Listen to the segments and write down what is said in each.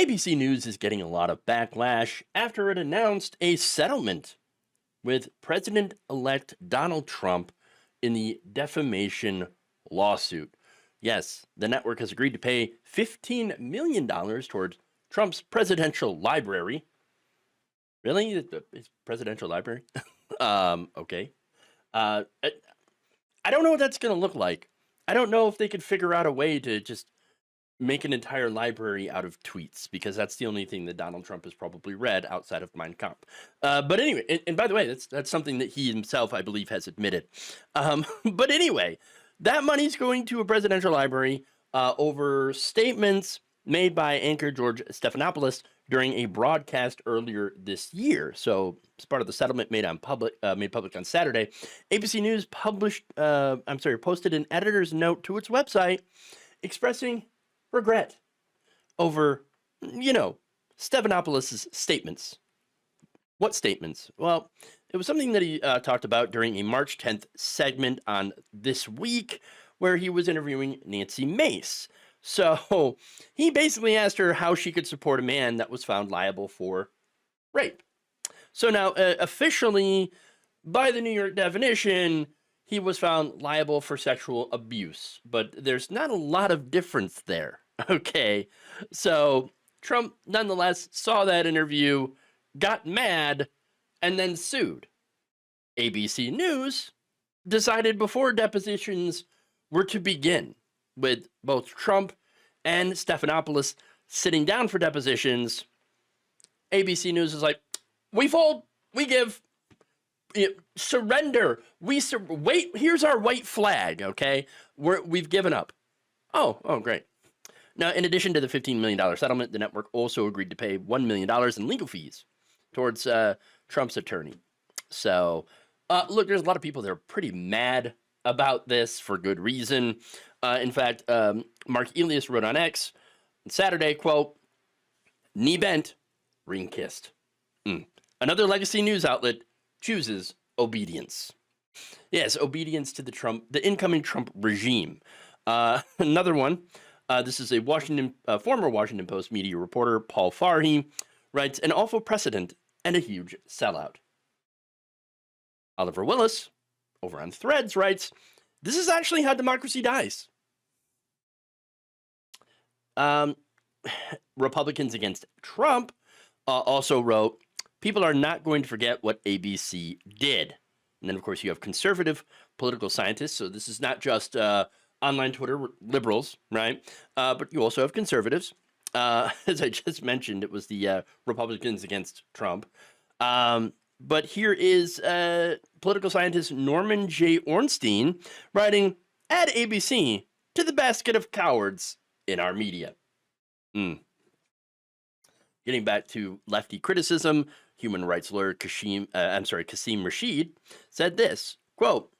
ABC News is getting a lot of backlash after it announced a settlement with President elect Donald Trump in the defamation lawsuit. Yes, the network has agreed to pay $15 million towards Trump's presidential library. Really? His presidential library? Okay. I don't know what that's going to look like. I don't know if they could figure out a way to just make an entire library out of tweets because that's the only thing that Donald Trump has probably read outside of Mein Kampf. But anyway, and by the way, that's something that he himself, I believe, has admitted. But anyway, that money's going to a presidential library over statements made by anchor George Stephanopoulos during a broadcast earlier this year. So, as part of the settlement made public on Saturday, ABC News posted an editor's note to its website expressing regret over, Stephanopoulos' statements. What statements? Well, it was something that he talked about during a March 10th segment on This Week, where he was interviewing Nancy Mace. So he basically asked her how she could support a man that was found liable for rape. So now, officially, by the New York definition, he was found liable for sexual abuse, but there's not a lot of difference there. Okay, so Trump nonetheless saw that interview, got mad, and then sued. ABC News decided before depositions were to begin, with both Trump and Stephanopoulos sitting down for depositions. ABC News is like, we fold, we give, surrender. Wait, here's our white flag, okay? We've given up. Oh, great. Now, in addition to the $15 million settlement, the network also agreed to pay $1 million in legal fees towards Trump's attorney. So, look, there's a lot of people that are pretty mad about this for good reason. In fact, Mark Elias wrote on X on Saturday, quote, knee bent, ring kissed. Another legacy news outlet chooses obedience. Yes, obedience to the incoming Trump regime. Another one, this is a former Washington Post media reporter, Paul Farhi, writes, an awful precedent and a huge sellout. Oliver Willis, over on Threads, writes, this is actually how democracy dies. Republicans against Trump also wrote, people are not going to forget what ABC did. And then, of course, you have conservative political scientists. So this is not just online Twitter liberals, right? But you also have conservatives. As I just mentioned, it was the Republicans against Trump. But here is political scientist Norman J. Ornstein writing, add ABC to the basket of cowards in our media. Getting back to lefty criticism, human rights lawyer Kasim Rashid said this, quote,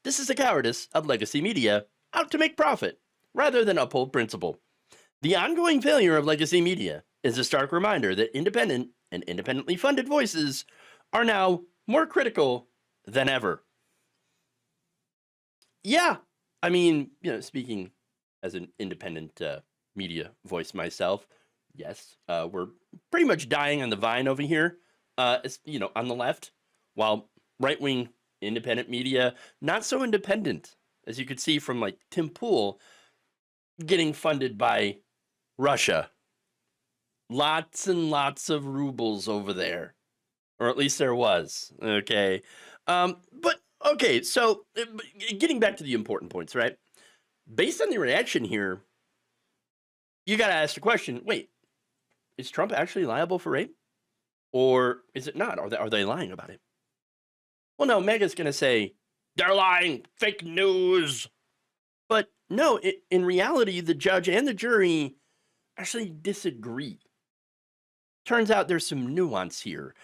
this is the cowardice of legacy media out to make profit rather than uphold principle. The ongoing failure of legacy media is a stark reminder that independent and independently funded voices are now more critical than ever. Yeah, I mean, speaking as an independent media voice myself, yes, we're pretty much dying on the vine over here, on the left, while right-wing independent media, not so independent, as you could see from, like, Tim Pool getting funded by Russia. Lots and lots of rubles over there. Or at least there was, okay? But, okay, so, getting back to the important points, right? Based on the reaction here, you gotta ask the question, wait, is Trump actually liable for rape? Or is it not? Are they lying about it? Well, no, Mega's gonna say, they're lying, fake news. But no, in reality, the judge and the jury actually disagree. Turns out there's some nuance here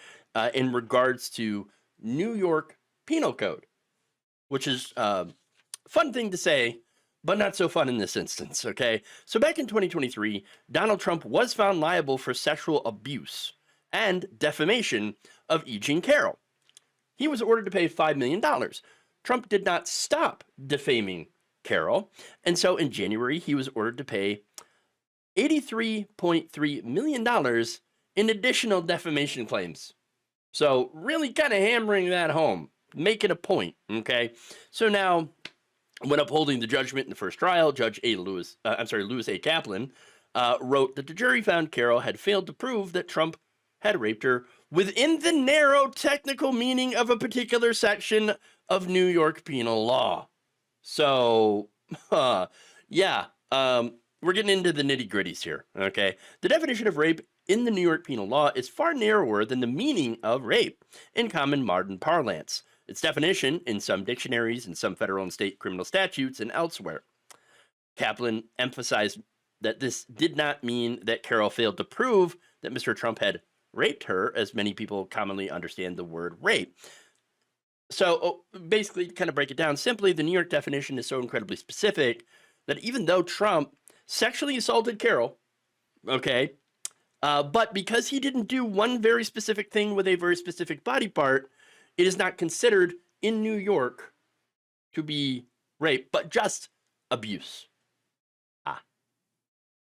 in regards to New York Penal Code, which is a fun thing to say, but not so fun in this instance, okay? So back in 2023, Donald Trump was found liable for sexual abuse and defamation of E. Jean Carroll. He was ordered to pay $5 million. Trump did not stop defaming Carroll, and so in January, he was ordered to pay $83.3 million in additional defamation claims. So really kind of hammering that home, making a point, okay? So now, when upholding the judgment in the first trial, Louis A. Kaplan, wrote that the jury found Carroll had failed to prove that Trump had raped her within the narrow technical meaning of a particular section of New York penal law. So, yeah, we're getting into the nitty gritties here, okay? The definition of rape in the New York penal law is far narrower than the meaning of rape in common modern parlance. Its definition in some dictionaries and some federal and state criminal statutes and elsewhere. Kaplan emphasized that this did not mean that Carroll failed to prove that Mr. Trump had raped her, as many people commonly understand the word rape. So basically, to kind of break it down simply, the New York definition is so incredibly specific that even though Trump sexually assaulted Carroll, okay, but because he didn't do one very specific thing with a very specific body part, it is not considered in New York to be rape, but just abuse.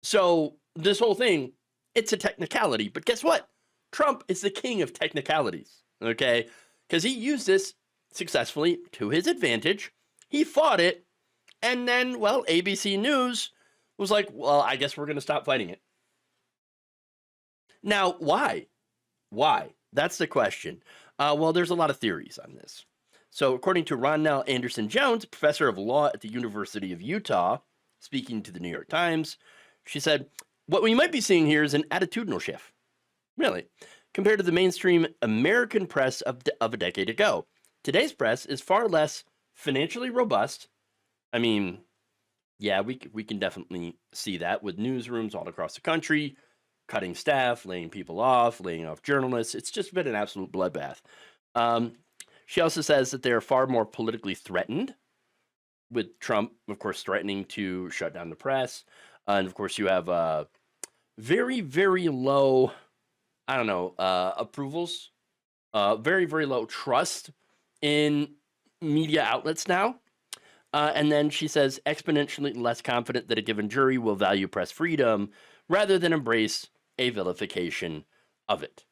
So this whole thing, it's a technicality, but guess what? Trump is the king of technicalities, okay? Because he used this successfully to his advantage. He fought it, and then, well, ABC News was like, well, I guess we're going to stop fighting it. Now, why? Why? That's the question. Well, there's a lot of theories on this. So according to Ronnell Anderson-Jones, professor of law at the University of Utah, speaking to the New York Times, she said, what we might be seeing here is an attitudinal shift, really, compared to the mainstream American press of a decade ago. Today's press is far less financially robust. I mean, yeah, we can definitely see that with newsrooms all across the country, cutting staff, laying people off, laying off journalists. It's just been an absolute bloodbath. She also says that they are far more politically threatened, with Trump, of course, threatening to shut down the press. And of course, you have very, very low, approvals, very, very low trust in media outlets now. And then she says exponentially less confident that a given jury will value press freedom rather than embrace a vilification of it.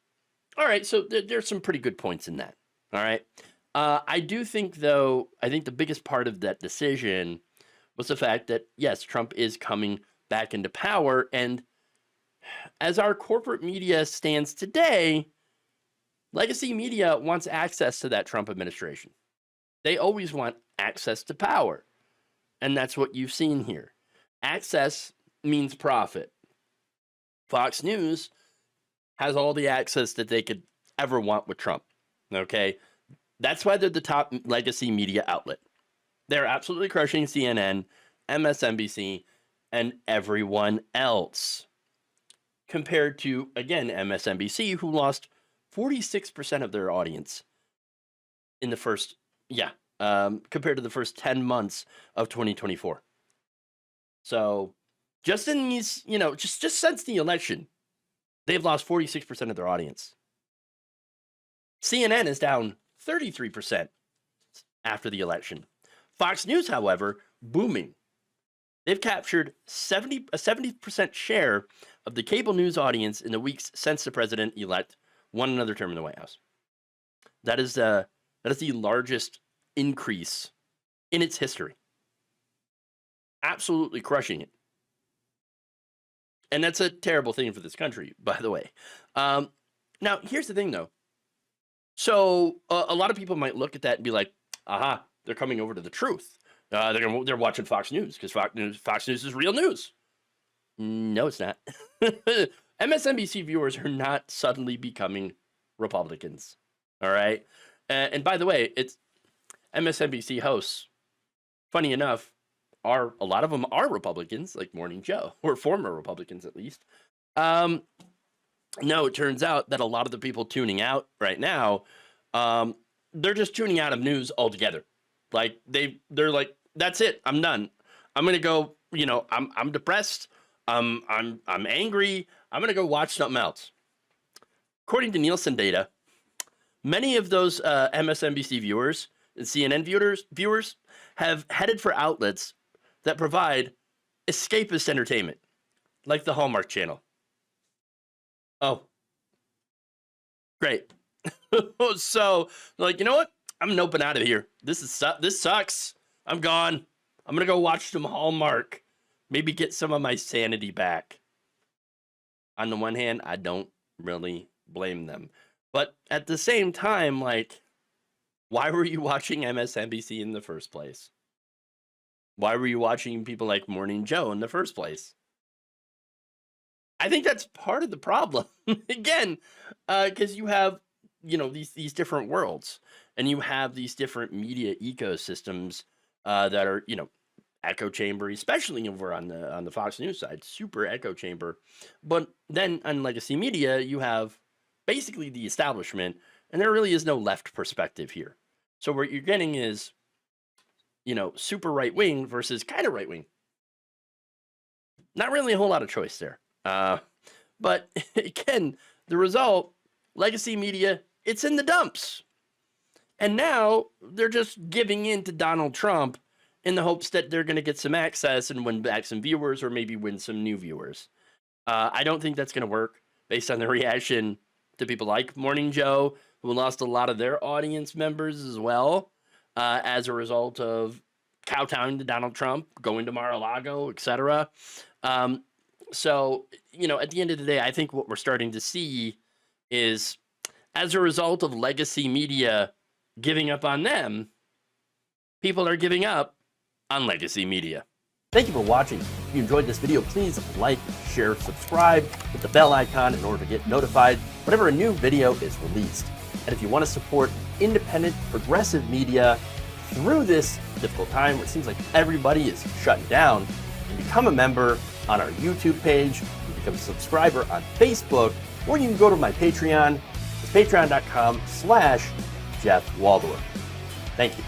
All right, so there's some pretty good points in that. All right. I do think, though, the biggest part of that decision was the fact that, yes, Trump is coming back into power. And as our corporate media stands today, legacy media wants access to that Trump administration. They always want access to power. And that's what you've seen here. Access means profit. Fox News has all the access that they could ever want with Trump. Okay? That's why they're the top legacy media outlet. They're absolutely crushing CNN, MSNBC, and everyone else. Compared to, again, MSNBC, who lost 46% of their audience in the first, compared to the first 10 months of 2024. So just in these, just since the election, they've lost 46% of their audience. CNN is down 33% after the election. Fox News, however, booming. They've captured a 70% share of the cable news audience in the weeks since the president-elect won another term in the White House. That is the largest increase in its history. Absolutely crushing it. And that's a terrible thing for this country, by the way. Now, here's the thing, though. So a lot of people might look at that and be like, aha, they're coming over to the truth. They're watching Fox News because Fox News is real news. No, it's not. MSNBC viewers are not suddenly becoming Republicans. All right. And by the way, it's MSNBC hosts, funny enough, a lot of them are Republicans, like Morning Joe, or former Republicans at least. No, it turns out that a lot of the people tuning out right now, they're just tuning out of news altogether. Like they're like, that's it. I'm done. I'm gonna go. I'm depressed. I'm angry. I'm gonna go watch something else. According to Nielsen data, many of those MSNBC viewers and CNN viewers have headed for outlets that provide escapist entertainment. like the Hallmark Channel. Oh, great. So, like, you know what? I'm noping out of here. This sucks. I'm gone. I'm gonna go watch some Hallmark. Maybe get some of my sanity back. On the one hand, I don't really blame them. But at the same time, like, why were you watching MSNBC in the first place? Why were you watching people like Morning Joe in the first place? I think that's part of the problem. Again, because you have, these different worlds, and you have these different media ecosystems that are, echo chamber, especially over on the Fox News side, super echo chamber. But then on legacy media, you have basically the establishment, and there really is no left perspective here. So what you're getting is, super right wing versus kind of right wing. Not really a whole lot of choice there. But again, the result, legacy media, it's in the dumps. And now they're just giving in to Donald Trump in the hopes that they're going to get some access and win back some viewers, or maybe win some new viewers. I don't think that's going to work based on the reaction to people like Morning Joe, who lost a lot of their audience members as well, as a result of kowtowing to Donald Trump, going to Mar-a-Lago, etc. So, at the end of the day, I think what we're starting to see is, as a result of legacy media giving up on them, people are giving up on legacy media. Thank you for watching. If you enjoyed this video, please like, share, subscribe, hit the bell icon in order to get notified whenever a new video is released. And if you want to support independent, progressive media through this difficult time where it seems like everybody is shutting down, you can become a member on our YouTube page, you can become a subscriber on Facebook, or you can go to my Patreon. It's patreon.com/Jeff Waldorf. Thank you.